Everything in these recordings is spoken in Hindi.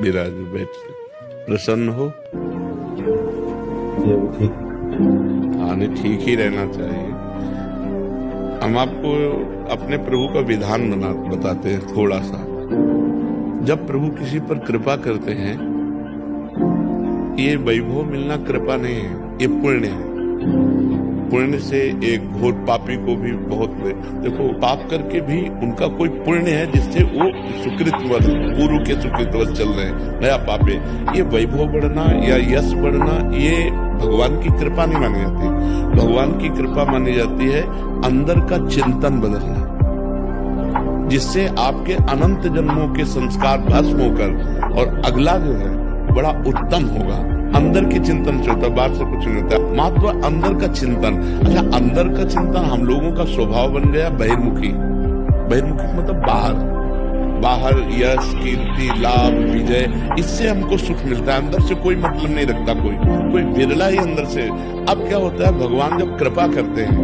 विराज बैठ, प्रसन्न हो? हाँ, नहीं, ठीक ही रहना चाहिए। हम आपको अपने प्रभु का विधान बताते हैं थोड़ा सा। जब प्रभु किसी पर कृपा करते हैं, ये वैभव मिलना कृपा नहीं है, ये पुण्य है। पुण्य से एक घोर पापी को भी बहुत, देखो, पाप करके भी उनका कोई पुण्य है जिससे वो सुकृतवश, पूर्व के सुकृतवश चल रहे हैं, नया पापे। ये वैभव बढ़ना या यश बढ़ना, ये भगवान की कृपा नहीं मानी जाती। भगवान की कृपा मानी जाती है अंदर का चिंतन बदलना, जिससे आपके अनंत जन्मों के संस्कार भस्म होकर और अगला जो है बड़ा उत्तम होगा। अंदर के चिंतन से होता है, बाहर से कुछ नहीं होता। महत्व अंदर का चिंतन। अच्छा, अंदर का चिंतन हम लोगों का स्वभाव बन गया बहिर्मुखी। बहिर्मुखी मतलब बाहर यश, कीर्ति, लाभ, विजय, इससे हमको सुख मिलता है। अंदर से कोई मतलब नहीं रखता कोई विरला ही अंदर से। अब क्या होता है, भगवान जब कृपा करते हैं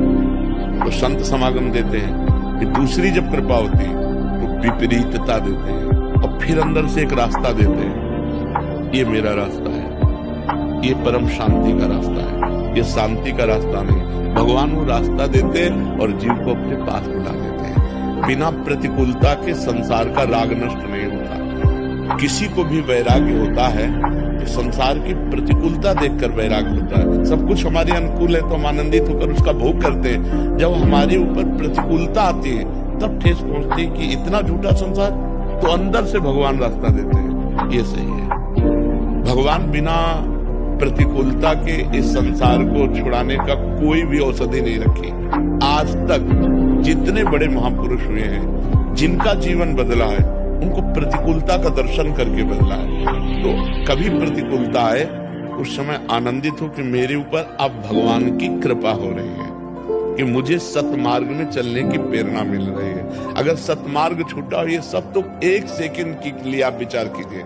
तो संत समागम देते हैं, कि दूसरी जब कृपा होती है तो विपरीतता देते हैं, और फिर अंदर से एक रास्ता देते हैं। ये मेरा रास्ता है, ये परम शांति का रास्ता है, ये शांति का रास्ता नहीं। भगवान वो रास्ता देते हैं और जीव को अपने पास बुला लेते हैं। बिना प्रतिकूलता के संसार का राग नष्ट नहीं होता। किसी को भी वैराग्य होता है तो संसार की प्रतिकूलता देखकर वैराग्य होता है। सब कुछ हमारे अनुकूल है तो हम आनंदित होकर उसका भोग करते हैं। जब हमारे ऊपर प्रतिकूलता आती है तब ठेस पहुंचती है कि इतना झूठा संसार, तो अंदर से भगवान रास्ता देते हैं। ये सही है। भगवान बिना प्रतिकूलता के इस संसार को छुड़ाने का कोई भी औषधि नहीं रखी। आज तक जितने बड़े महापुरुष हुए हैं, जिनका जीवन बदला है, उनको प्रतिकूलता का दर्शन करके बदला है। तो कभी प्रतिकूलता आए उस समय आनंदित हो कि मेरे ऊपर अब भगवान की कृपा हो रही है, कि मुझे सतमार्ग में चलने की प्रेरणा मिल रही है। अगर सतमार्ग छूटा हो, ये सब तो एक सेकंड के लिए आप विचार कीजिए।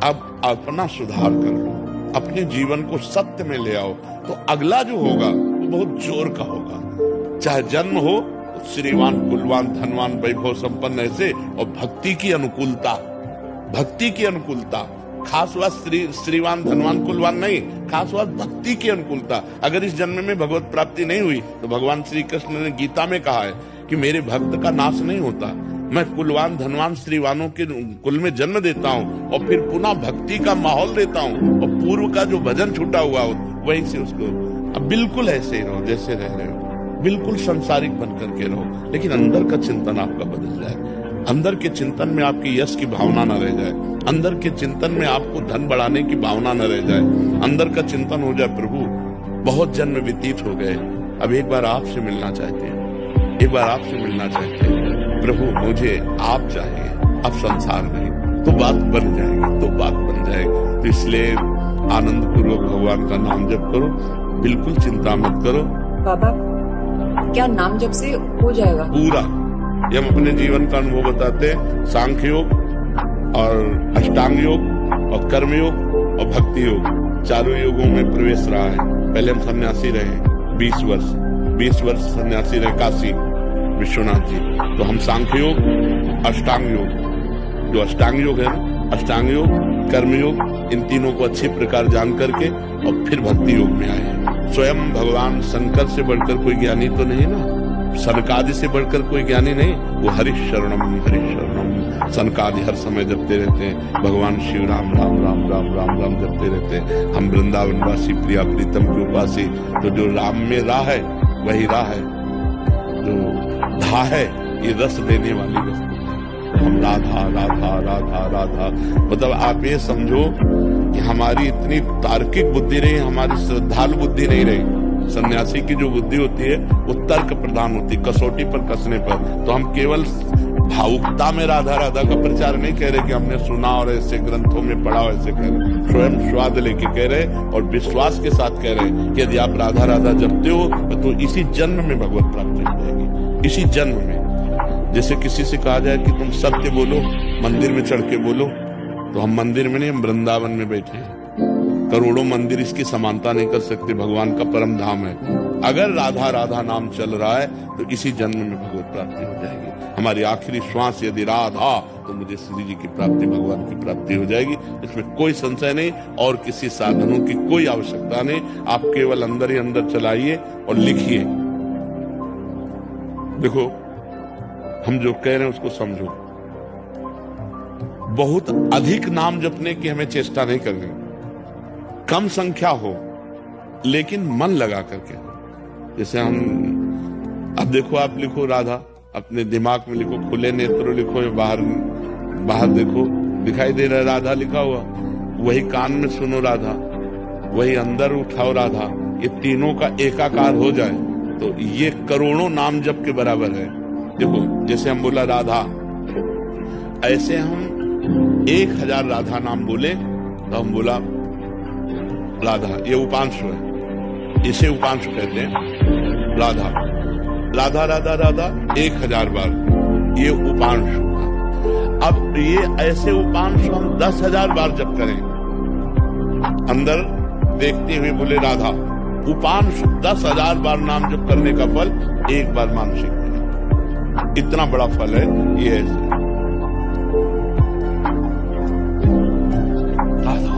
अब अपना सुधार कर लो, अपने जीवन को सत्य में ले आओ, तो अगला जो होगा वो बहुत जोर का होगा। चाहे जन्म हो श्रीवान, कुलवान, धनवान, वैभव संपन्न ऐसे, और भक्ति की अनुकूलता, भक्ति की अनुकूलता, खास बात श्रीवान, धनवान, कुलवान नहीं, खास बात भक्ति की अनुकूलता। अगर इस जन्म में भगवत प्राप्ति नहीं हुई तो भगवान श्री कृष्ण ने गीता में कहा है कि मेरे भक्त का नाश नहीं होता। मैं कुलवान, धनवान, श्रीवानों के कुल में जन्म देता हूँ और फिर पुनः भक्ति का माहौल देता हूँ, और पूर्व का जो भजन छूटा हुआ हो वहीं से उसको। अब बिल्कुल ऐसे ही रहो जैसे रह रहे हो, बिल्कुल संसारिक बन करके रहो, लेकिन अंदर का चिंतन आपका बदल जाए। अंदर के चिंतन में आपकी यश की भावना न रह जाए, अंदर के चिंतन में आपको धन बढ़ाने की भावना न रह जाए, अंदर का चिंतन हो जाए प्रभु बहुत जन्म व्यतीत हो गए, अब एक बार आपसे मिलना चाहते हैं, एक बार आपसे मिलना चाहते हैं प्रभु, मुझे आप चाहिए, अब संसार नहीं। तो बात बन जाएगी, तो बात बन जाएगी। तो इसलिए आनंद पूर्वक भगवान का नाम जप करो, बिल्कुल चिंता मत करो। बाबा, क्या नाम जप से हो जाएगा पूरा? ये हम अपने जीवन का अनुभव बताते हैं। सांख्य योग और अष्टांग योग और कर्म योग और भक्ति योग, चारों योगों में प्रवेश रहा है। पहले हम सन्यासी रहे 20 वर्ष सन्यासी रहे काशी विश्वनाथ जी। तो हम सांख्य योग, अष्टांग योग, जो अष्टांग योग है ना, अष्टांग योग, कर्म योग, इन तीनों को अच्छी प्रकार जान करके और फिर भक्ति योग में आए। स्वयं भगवान शंकर से बढ़कर कोई ज्ञानी तो नहीं ना, सनकादि से बढ़कर कोई ज्ञानी नहीं। वो हरि शरणम सनकादि हर समय जपते रहते हैं। भगवान शिव राम राम राम राम राम राम जपते रहते हैं। हम वृंदावन वासी प्रिया प्रीतम के उपासी, तो जो राम में राह है वही राह है, जो धा है ये रस देने वाली वस्तु। हम राधा राधा राधा राधा, मतलब आप ये समझो कि हमारी इतनी तार्किक बुद्धि रही, हमारी श्रद्धालु बुद्धि नहीं रही। सन्यासी की जो बुद्धि होती है वो तर्क प्रधान होती है, कसौटी पर कसने पर। तो हम केवल भावुकता में राधा राधा का प्रचार नहीं कह रहे कि हमने सुना और ऐसे ग्रंथों में पढ़ा और ऐसे कह रहे, स्वयं स्वाद लेके कह रहे और विश्वास के साथ कह रहे कि यदि आप राधा राधा जपते हो तो इसी जन्म में भगवत प्राप्ति हो जाएगी, इसी जन्म में। जैसे किसी से कहा जाए कि तुम सत्य बोलो, मंदिर में चढ़ के बोलो, तो हम मंदिर में नहीं, हम वृंदावन में बैठे हैं। करोड़ों मंदिर इसकी समानता नहीं कर सकते, भगवान का परम धाम है। अगर राधा राधा नाम चल रहा है तो इसी जन्म में भगवत प्राप्ति हो जाएगी। हमारी आखिरी श्वास यदि राधा, तो मुझे श्री जी की प्राप्ति, भगवान की प्राप्ति हो जाएगी। इसमें कोई संशय नहीं और किसी साधनों की कोई आवश्यकता नहीं। आप केवल अंदर ही अंदर चलाइए और लिखिए। देखो, हम जो कह रहे हैं उसको समझो। बहुत अधिक नाम जपने की हमें चेष्टा नहीं करनी, कम संख्या हो लेकिन मन लगा करके हो। जैसे हम, अब देखो, आप लिखो राधा, अपने दिमाग में लिखो, खुले नेत्र लिखो, या बाहर देखो, दिखाई दे रहा है राधा लिखा हुआ, वही कान में सुनो राधा, वही अंदर उठाओ राधा, ये तीनों का एकाकार हो जाए तो ये करोड़ों नाम जप के बराबर है। देखो, जैसे हम बोला राधा, ऐसे हम 1000 राधा नाम बोले तो हम बोला राधा, ये उपांशु है, इसे उपांशु कहते हैं। राधा राधा राधा राधा 1000 बार, ये उपांशु। अब ये ऐसे उपांशु हम 10,000 बार जप करें, अंदर देखते हुए बोले राधा, उपांशु 10,000 बार नाम जप करने का फल एक बार मानसिक है। इतना बड़ा फल है ये। ऐसे राधा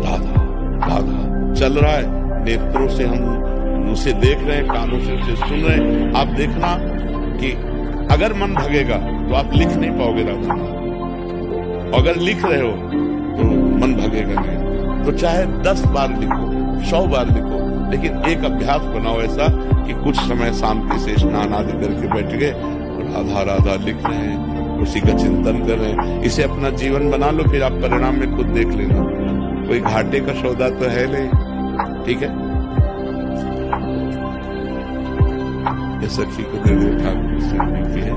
राधा राधा चल रहा है, नेत्रों से हम उसे देख रहे हैं, कानों से उसे सुन रहे हैं। आप देखना कि अगर मन भगेगा तो आप लिख नहीं पाओगे राधा, अगर लिख रहे हो तो मन भगेगा नहीं। तो चाहे 10 बार लिखो, 100 बार लिखो, लेकिन एक अभ्यास बनाओ ऐसा कि कुछ समय शांति से स्नान आदि करके बैठ गए और राधा राधा लिख रहे हैं, उसी का चिंतन कर रहे हैं। इसे अपना जीवन बना लो, फिर आप परिणाम में खुद देख लेना। कोई घाटे का सौदा तो है नहीं, ठीक है। ये सखी को दे दे ठाकुर से की है।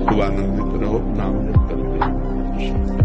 खूब आनंदित रहो, नाम जप करके।